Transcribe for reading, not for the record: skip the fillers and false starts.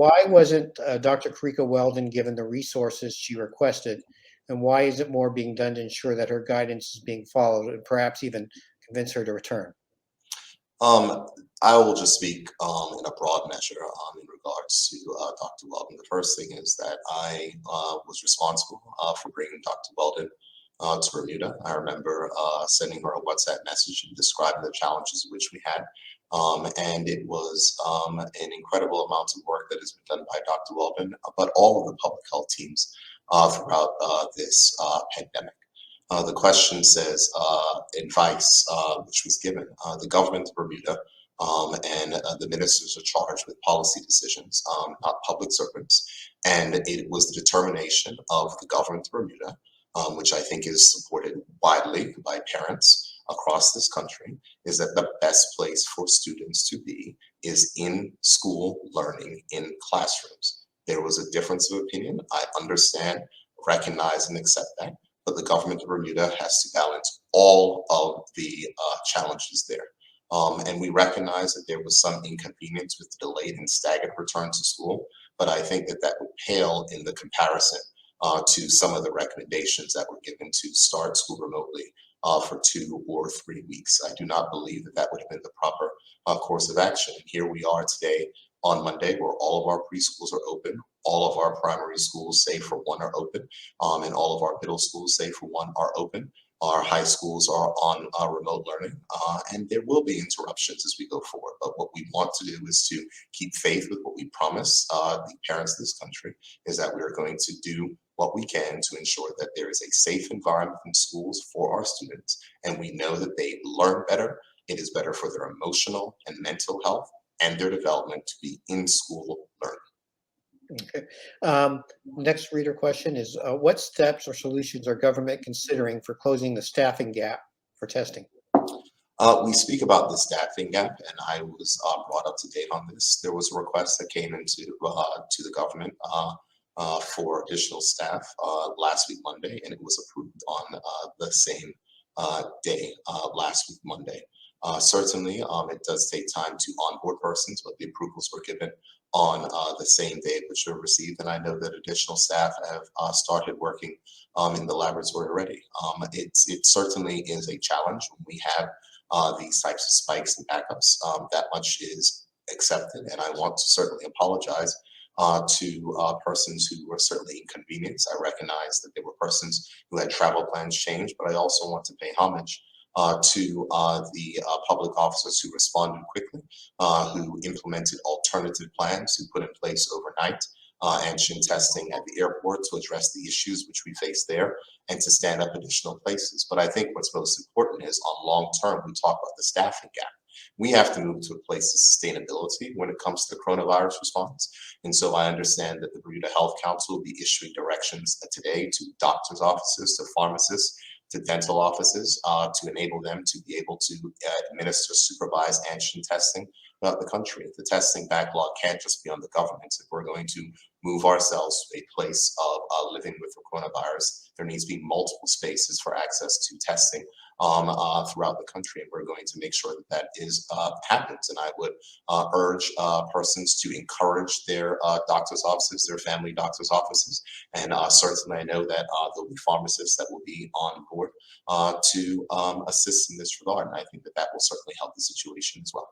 Why wasn't Dr. Carika Weldon given the resources she requested? And why isn't more being done to ensure that her guidance is being followed and perhaps even convince her to return? Um, I will just speak in a broad measure in regards to Dr. Weldon. The first thing is that I was responsible for bringing Dr. Weldon to Bermuda. I remember sending her a WhatsApp message and describing the challenges which we had. And it was an incredible amount of work that has been done by Dr. Weldon, but all of the public health teams throughout this pandemic. The question says advice which was given. The government of Bermuda and the ministers are charged with policy decisions, not public servants. And it was the determination of the government of Bermuda, which I think is supported widely by parents across this country, is that the best place for students to be is in school learning in classrooms. There was a difference of opinion. I understand, recognize, and accept that, but the government of Bermuda has to balance all of the challenges there. And we recognize that there was some inconvenience with the delayed and staggered return to school, but I think that that would pale in the comparison to some of the recommendations that were given to start school remotely for 2 or 3 weeks. I do not believe that that would have been the proper course of action. And here we are today on Monday, where all of our preschools are open, all of our primary schools, save for one, are open, and all of our middle schools, save for one, are open. Our high schools are on remote learning, and there will be interruptions as we go forward. But what we want to do is to keep faith with what we promise the parents of this country, is that we are going to do what we can to ensure that there is a safe environment in schools for our students, and we know that they learn better. It is better for their emotional and mental health and their development to be in school learning. Okay. Next reader question is, what steps or solutions are government considering for closing the staffing gap for testing? We speak about the staffing gap, and I was brought up to date on this. There was a request that came into to the government for additional staff last week Monday, and it was approved on the same day last week Monday. Certainly, it does take time to onboard persons, but the approvals were given on the same day which were received, and I know that additional staff have started working in the laboratory already. It certainly is a challenge when we have these types of spikes and backups. That much is accepted, and I want to certainly apologize to persons who were certainly inconvenienced. I recognize that there were persons who had travel plans changed, but I also want to pay homage to the public officers who responded quickly, who implemented alternative plans, who put in place overnight antigen testing at the airport to address the issues which we face there, and to stand up additional places. But I think what's most important is, on long term, we talk about the staffing gap. We have to move to a place of sustainability when it comes to coronavirus response. And so I understand that the Bermuda Health Council will be issuing directions today to doctors' offices, to pharmacists, to dental offices, to enable them to be able to administer supervised antigen testing throughout the country. The testing backlog can't just be on the government. If we're going to move ourselves to a place of living with the coronavirus, there needs to be multiple spaces for access to testing throughout the country, and we're going to make sure that that is happens. And I would urge persons to encourage their doctor's offices, their family doctor's offices, and certainly I know that there'll be pharmacists that will be on board to assist in this regard, and I think that that will certainly help the situation as well.